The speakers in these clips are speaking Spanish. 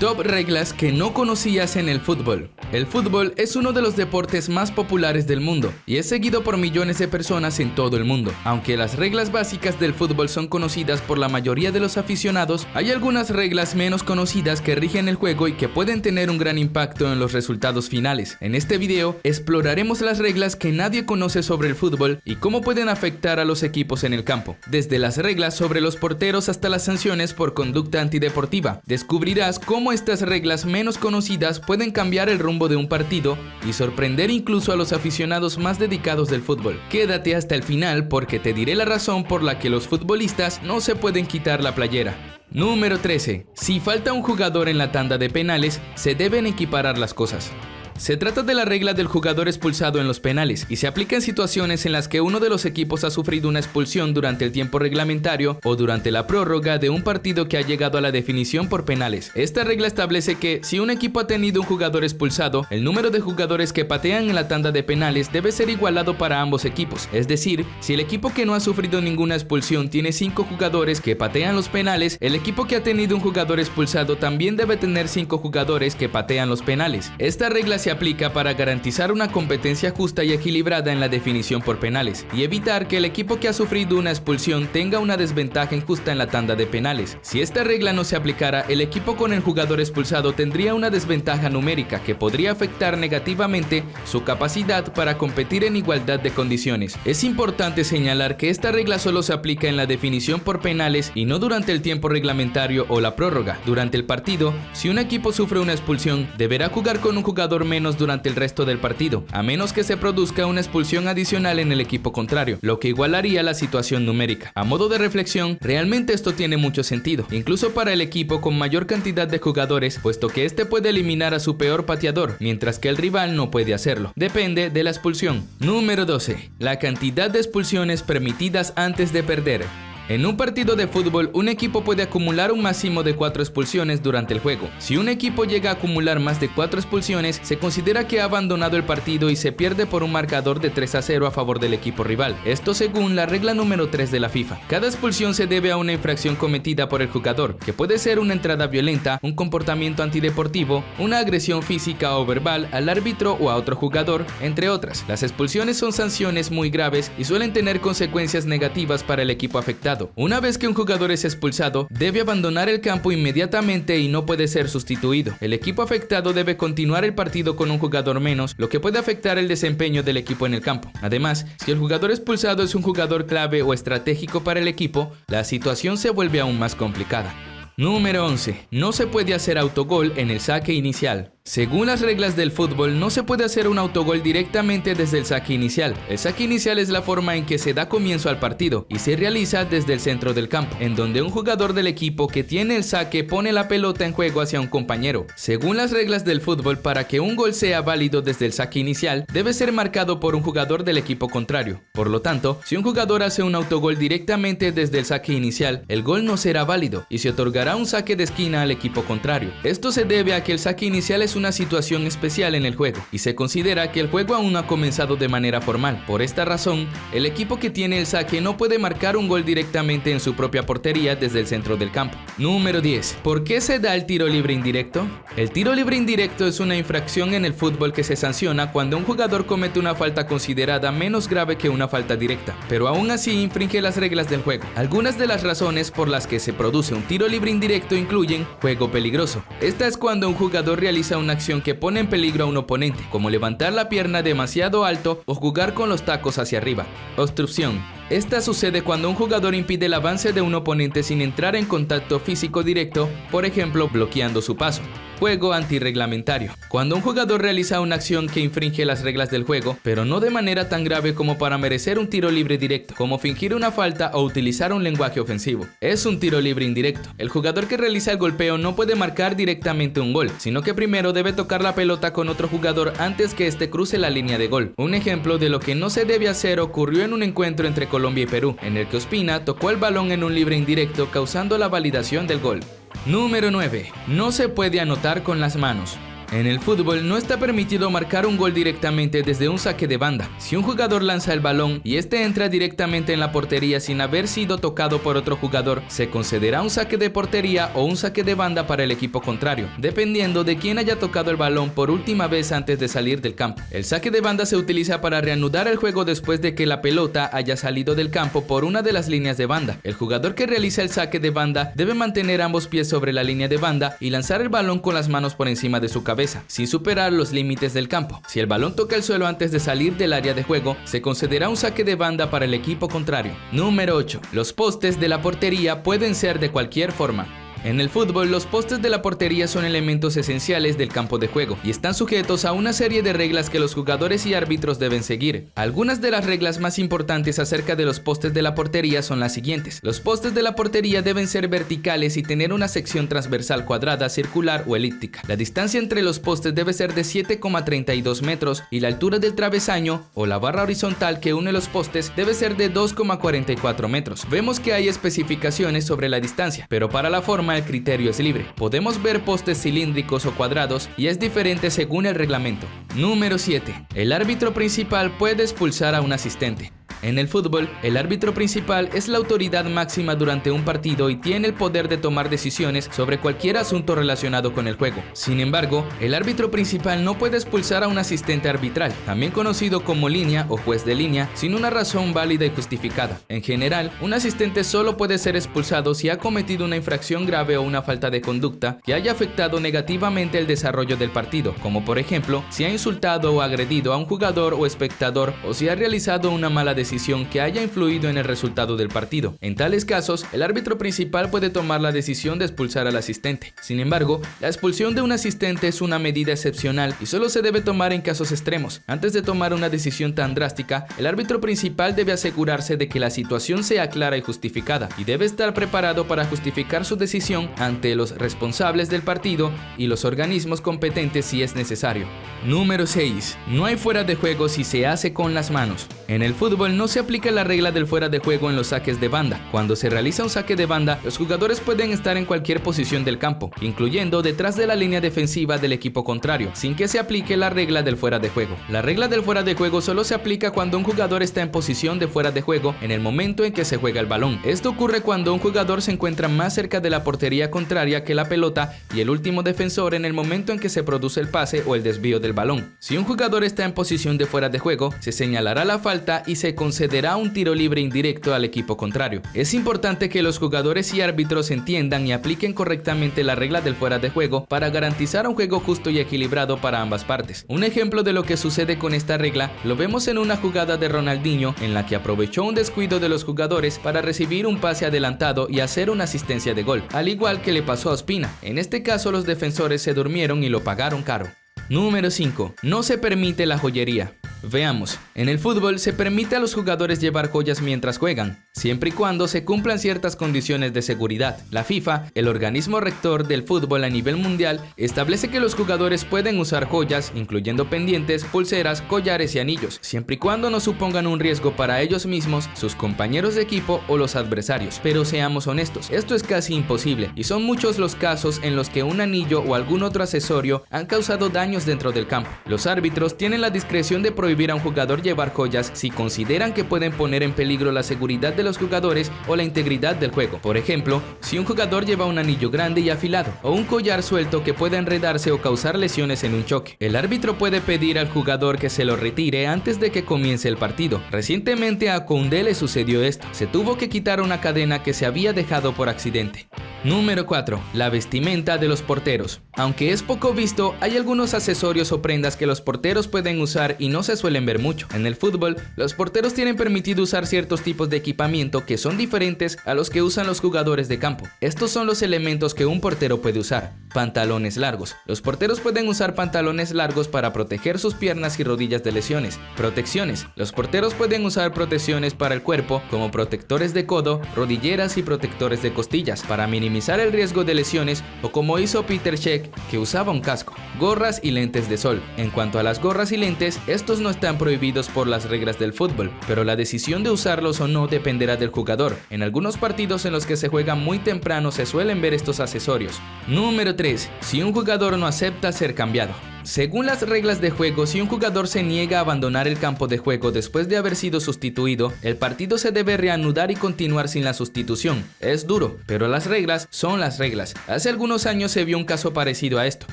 Top reglas que no conocías en el fútbol. El fútbol es uno de los deportes más populares del mundo y es seguido por millones de personas en todo el mundo. Aunque las reglas básicas del fútbol son conocidas por la mayoría de los aficionados, hay algunas reglas menos conocidas que rigen el juego y que pueden tener un gran impacto en los resultados finales. En este video exploraremos las reglas que nadie conoce sobre el fútbol y cómo pueden afectar a los equipos en el campo. Desde las reglas sobre los porteros hasta las sanciones por conducta antideportiva, descubrirás cómo estas reglas menos conocidas pueden cambiar el rumbo de un partido y sorprender incluso a los aficionados más dedicados del fútbol. Quédate hasta el final porque te diré la razón por la que los futbolistas no se pueden quitar la playera. Número 13. Si falta un jugador en la tanda de penales, se deben equiparar las cosas. Se trata de la regla del jugador expulsado en los penales y se aplica en situaciones en las que uno de los equipos ha sufrido una expulsión durante el tiempo reglamentario o durante la prórroga de un partido que ha llegado a la definición por penales. Esta regla establece que si un equipo ha tenido un jugador expulsado, el número de jugadores que patean en la tanda de penales debe ser igualado para ambos equipos. Es decir, si el equipo que no ha sufrido ninguna expulsión tiene 5 jugadores que patean los penales, el equipo que ha tenido un jugador expulsado también debe tener 5 jugadores que patean los penales. Esta regla se aplica para garantizar una competencia justa y equilibrada en la definición por penales y evitar que el equipo que ha sufrido una expulsión tenga una desventaja injusta en la tanda de penales. Si esta regla no se aplicara, el equipo con el jugador expulsado tendría una desventaja numérica que podría afectar negativamente su capacidad para competir en igualdad de condiciones. Es importante señalar que esta regla solo se aplica en la definición por penales y no durante el tiempo reglamentario o la prórroga. Durante el partido, si un equipo sufre una expulsión, deberá jugar con un jugador menos durante el resto del partido, a menos que se produzca una expulsión adicional en el equipo contrario, lo que igualaría la situación numérica. A modo de reflexión, realmente esto tiene mucho sentido, incluso para el equipo con mayor cantidad de jugadores, puesto que este puede eliminar a su peor pateador, mientras que el rival no puede hacerlo. Depende de la expulsión. Número 12. La cantidad de expulsiones permitidas antes de perder. En un partido de fútbol, un equipo puede acumular un máximo de 4 expulsiones durante el juego. Si un equipo llega a acumular más de 4 expulsiones, se considera que ha abandonado el partido y se pierde por un marcador de 3-0 a favor del equipo rival. Esto según la regla número 3 de la FIFA. Cada expulsión se debe a una infracción cometida por el jugador, que puede ser una entrada violenta, un comportamiento antideportivo, una agresión física o verbal al árbitro o a otro jugador, entre otras. Las expulsiones son sanciones muy graves y suelen tener consecuencias negativas para el equipo afectado. Una vez que un jugador es expulsado, debe abandonar el campo inmediatamente y no puede ser sustituido. El equipo afectado debe continuar el partido con un jugador menos, lo que puede afectar el desempeño del equipo en el campo. Además, si el jugador expulsado es un jugador clave o estratégico para el equipo, la situación se vuelve aún más complicada. Número 11. No se puede hacer autogol en el saque inicial. Según las reglas del fútbol, no se puede hacer un autogol directamente desde el saque inicial. El saque inicial es la forma en que se da comienzo al partido y se realiza desde el centro del campo, en donde un jugador del equipo que tiene el saque pone la pelota en juego hacia un compañero. Según las reglas del fútbol, para que un gol sea válido desde el saque inicial, debe ser marcado por un jugador del equipo contrario. Por lo tanto, si un jugador hace un autogol directamente desde el saque inicial, el gol no será válido y se otorgará un saque de esquina al equipo contrario. Esto se debe a que el saque inicial es una situación especial en el juego y se considera que el juego aún no ha comenzado de manera formal. Por esta razón, el equipo que tiene el saque no puede marcar un gol directamente en su propia portería desde el centro del campo. Número 10. ¿Por qué se da el tiro libre indirecto? El tiro libre indirecto es una infracción en el fútbol que se sanciona cuando un jugador comete una falta considerada menos grave que una falta directa, pero aún así infringe las reglas del juego. Algunas de las razones por las que se produce un tiro libre indirecto incluyen juego peligroso. Esta es cuando un jugador realiza una acción que pone en peligro a un oponente, como levantar la pierna demasiado alto o jugar con los tacos hacia arriba. Obstrucción. Esta sucede cuando un jugador impide el avance de un oponente sin entrar en contacto físico directo, por ejemplo, bloqueando su paso. Juego antirreglamentario. Cuando un jugador realiza una acción que infringe las reglas del juego, pero no de manera tan grave como para merecer un tiro libre directo, como fingir una falta o utilizar un lenguaje ofensivo. Es un tiro libre indirecto. El jugador que realiza el golpeo no puede marcar directamente un gol, sino que primero debe tocar la pelota con otro jugador antes que éste cruce la línea de gol. Un ejemplo de lo que no se debe hacer ocurrió en un encuentro entre Colombia y Perú, en el que Ospina tocó el balón en un libre indirecto, causando la validación del gol. Número 9. No se puede anotar con las manos. En el fútbol no está permitido marcar un gol directamente desde un saque de banda. Si un jugador lanza el balón y este entra directamente en la portería sin haber sido tocado por otro jugador, se concederá un saque de portería o un saque de banda para el equipo contrario, dependiendo de quién haya tocado el balón por última vez antes de salir del campo. El saque de banda se utiliza para reanudar el juego después de que la pelota haya salido del campo por una de las líneas de banda. El jugador que realiza el saque de banda debe mantener ambos pies sobre la línea de banda y lanzar el balón con las manos por encima de su cabeza, sin superar los límites del campo. Si el balón toca el suelo antes de salir del área de juego, se concederá un saque de banda para el equipo contrario. Número 8. Los postes de la portería pueden ser de cualquier forma. En el fútbol, los postes de la portería son elementos esenciales del campo de juego y están sujetos a una serie de reglas que los jugadores y árbitros deben seguir. Algunas de las reglas más importantes acerca de los postes de la portería son las siguientes. Los postes de la portería deben ser verticales y tener una sección transversal cuadrada, circular o elíptica. La distancia entre los postes debe ser de 7,32 metros y la altura del travesaño o la barra horizontal que une los postes debe ser de 2,44 metros. Vemos que hay especificaciones sobre la distancia, pero para la forma el criterio es libre. Podemos ver postes cilíndricos o cuadrados y es diferente según el reglamento. Número 7. El árbitro principal puede expulsar a un asistente. En el fútbol, el árbitro principal es la autoridad máxima durante un partido y tiene el poder de tomar decisiones sobre cualquier asunto relacionado con el juego. Sin embargo, el árbitro principal no puede expulsar a un asistente arbitral, también conocido como línea o juez de línea, sin una razón válida y justificada. En general, un asistente solo puede ser expulsado si ha cometido una infracción grave o una falta de conducta que haya afectado negativamente el desarrollo del partido, como por ejemplo, si ha insultado o agredido a un jugador o espectador o si ha realizado una mala decisión que haya influido en el resultado del partido. En tales casos, el árbitro principal puede tomar la decisión de expulsar al asistente. Sin embargo, la expulsión de un asistente es una medida excepcional y solo se debe tomar en casos extremos. Antes de tomar una decisión tan drástica, el árbitro principal debe asegurarse de que la situación sea clara y justificada y debe estar preparado para justificar su decisión ante los responsables del partido y los organismos competentes si es necesario. Número 6. No hay fuera de juego si se hace con las manos. En el fútbol no se aplica la regla del fuera de juego en los saques de banda. Cuando se realiza un saque de banda, los jugadores pueden estar en cualquier posición del campo, incluyendo detrás de la línea defensiva del equipo contrario, sin que se aplique la regla del fuera de juego. La regla del fuera de juego solo se aplica cuando un jugador está en posición de fuera de juego en el momento en que se juega el balón. Esto ocurre cuando un jugador se encuentra más cerca de la portería contraria que la pelota y el último defensor en el momento en que se produce el pase o el desvío del balón. Si un jugador está en posición de fuera de juego, se señalará la falta y se concederá un tiro libre indirecto al equipo contrario. Es importante que los jugadores y árbitros entiendan y apliquen correctamente la regla del fuera de juego para garantizar un juego justo y equilibrado para ambas partes. Un ejemplo de lo que sucede con esta regla lo vemos en una jugada de Ronaldinho en la que aprovechó un descuido de los jugadores para recibir un pase adelantado y hacer una asistencia de gol, al igual que le pasó a Ospina. En este caso los defensores se durmieron y lo pagaron caro. Número 5. No se permite la joyería. Veamos, en el fútbol se permite a los jugadores llevar joyas mientras juegan, siempre y cuando se cumplan ciertas condiciones de seguridad. La FIFA, el organismo rector del fútbol a nivel mundial, establece que los jugadores pueden usar joyas, incluyendo pendientes, pulseras, collares y anillos, siempre y cuando no supongan un riesgo para ellos mismos, sus compañeros de equipo o los adversarios. Pero seamos honestos, esto es casi imposible, y son muchos los casos en los que un anillo o algún otro accesorio han causado daños dentro del campo. Los árbitros tienen la discreción de prohibir a un jugador llevar joyas si consideran que pueden poner en peligro la seguridad de los jugadores o la integridad del juego. Por ejemplo, si un jugador lleva un anillo grande y afilado o un collar suelto que pueda enredarse o causar lesiones en un choque, el árbitro puede pedir al jugador que se lo retire antes de que comience el partido. Recientemente a Koundé le sucedió esto. Se tuvo que quitar una cadena que se había dejado por accidente. Número 4. La vestimenta de los porteros. Aunque es poco visto, hay algunos accesorios o prendas que los porteros pueden usar y no se suelen ver mucho. En el fútbol, los porteros tienen permitido usar ciertos tipos de equipamiento que son diferentes a los que usan los jugadores de campo. Estos son los elementos que un portero puede usar. Pantalones largos. Los porteros pueden usar pantalones largos para proteger sus piernas y rodillas de lesiones. Protecciones. Los porteros pueden usar protecciones para el cuerpo, como protectores de codo, rodilleras y protectores de costillas, para minimizar el riesgo de lesiones, o como hizo Peter Cech, que usaba un casco. Gorras y lentes de sol. En cuanto a las gorras y lentes, estos no no están prohibidos por las reglas del fútbol, pero la decisión de usarlos o no dependerá del jugador. En algunos partidos en los que se juega muy temprano se suelen ver estos accesorios. Número 3. Si un jugador no acepta ser cambiado. Según las reglas de juego, si un jugador se niega a abandonar el campo de juego después de haber sido sustituido, el partido se debe reanudar y continuar sin la sustitución. Es duro, pero las reglas son las reglas. Hace algunos años se vio un caso parecido a esto,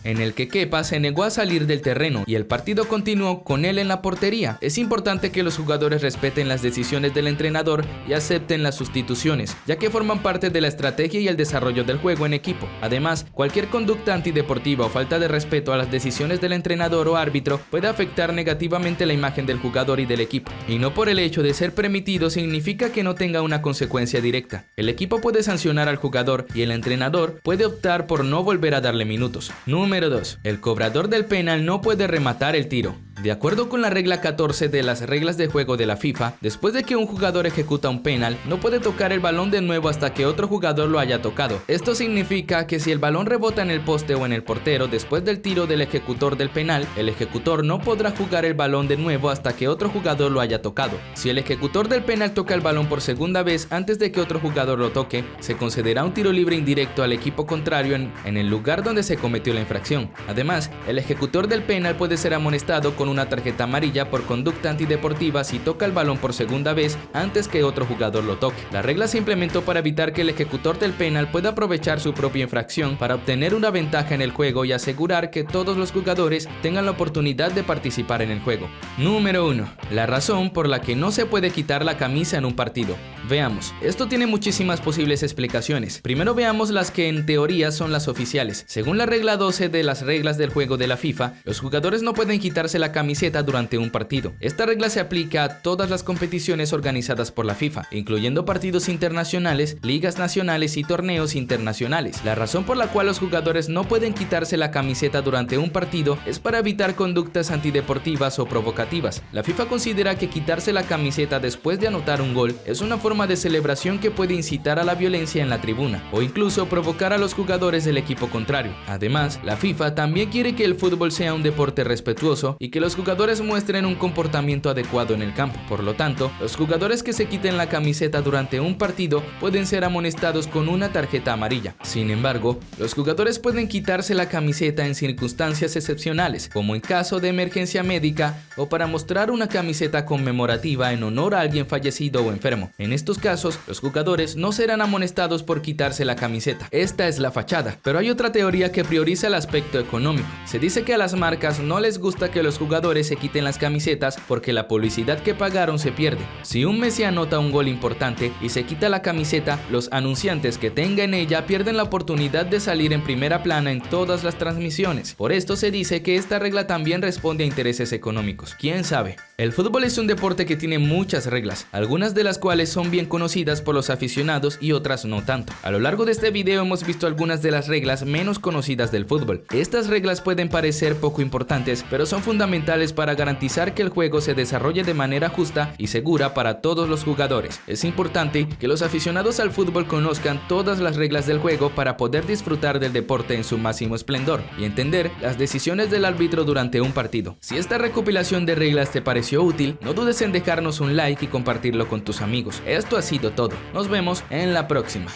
en el que Kepa se negó a salir del terreno y el partido continuó con él en la portería. Es importante que los jugadores respeten las decisiones del entrenador y acepten las sustituciones, ya que forman parte de la estrategia y el desarrollo del juego en equipo. Además, cualquier conducta antideportiva o falta de respeto a las decisiones del entrenador o árbitro puede afectar negativamente la imagen del jugador y del equipo, y no por el hecho de ser permitido significa que no tenga una consecuencia directa. El equipo puede sancionar al jugador y el entrenador puede optar por no volver a darle minutos. Número 2. El cobrador del penal no puede rematar el tiro. De acuerdo con la regla 14 de las reglas de juego de la FIFA, después de que un jugador ejecuta un penal, no puede tocar el balón de nuevo hasta que otro jugador lo haya tocado. Esto significa que si el balón rebota en el poste o en el portero después del tiro del ejecutor del penal, el ejecutor no podrá jugar el balón de nuevo hasta que otro jugador lo haya tocado. Si el ejecutor del penal toca el balón por segunda vez antes de que otro jugador lo toque, se concederá un tiro libre indirecto al equipo contrario en el lugar donde se cometió la infracción. Además, el ejecutor del penal puede ser amonestado con una tarjeta amarilla por conducta antideportiva si toca el balón por segunda vez antes que otro jugador lo toque. La regla se implementó para evitar que el ejecutor del penal pueda aprovechar su propia infracción para obtener una ventaja en el juego y asegurar que todos los jugadores tengan la oportunidad de participar en el juego. Número 1. La razón por la que no se puede quitar la camisa en un partido. Veamos, esto tiene muchísimas posibles explicaciones. Primero veamos las que en teoría son las oficiales. Según la regla 12 de las reglas del juego de la FIFA, los jugadores no pueden quitarse la camiseta durante un partido. Esta regla se aplica a todas las competiciones organizadas por la FIFA, incluyendo partidos internacionales, ligas nacionales y torneos internacionales. La razón por la cual los jugadores no pueden quitarse la camiseta durante un partido es para evitar conductas antideportivas o provocativas. La FIFA considera que quitarse la camiseta después de anotar un gol es una forma de celebración que puede incitar a la violencia en la tribuna o incluso provocar a los jugadores del equipo contrario. Además, la FIFA también quiere que el fútbol sea un deporte respetuoso y que los jugadores muestren un comportamiento adecuado en el campo. Por lo tanto, los jugadores que se quiten la camiseta durante un partido pueden ser amonestados con una tarjeta amarilla. Sin embargo, los jugadores pueden quitarse la camiseta en circunstancias excepcionales, como en caso de emergencia médica o para mostrar una camiseta conmemorativa en honor a alguien fallecido o enfermo. En estos casos, los jugadores no serán amonestados por quitarse la camiseta. Esta es la fachada, pero hay otra teoría que prioriza el aspecto económico. Se dice que a las marcas no les gusta que los jugadores se quiten las camisetas porque la publicidad que pagaron se pierde. Si un Messi anota un gol importante y se quita la camiseta, los anunciantes que tengan ella pierden la oportunidad de salir en primera plana en todas las transmisiones. Por esto se dice que esta regla también responde a intereses económicos. ¿Quién sabe? El fútbol es un deporte que tiene muchas reglas, algunas de las cuales son bien conocidas por los aficionados y otras no tanto. A lo largo de este video hemos visto algunas de las reglas menos conocidas del fútbol. Estas reglas pueden parecer poco importantes, pero son fundamentales para garantizar que el juego se desarrolle de manera justa y segura para todos los jugadores. Es importante que los aficionados al fútbol conozcan todas las reglas del juego para poder disfrutar del deporte en su máximo esplendor y entender las decisiones del árbitro durante un partido. Si esta recopilación de reglas te pareció útil, no dudes en dejarnos un like y compartirlo con tus amigos. Esto ha sido todo. Nos vemos en la próxima.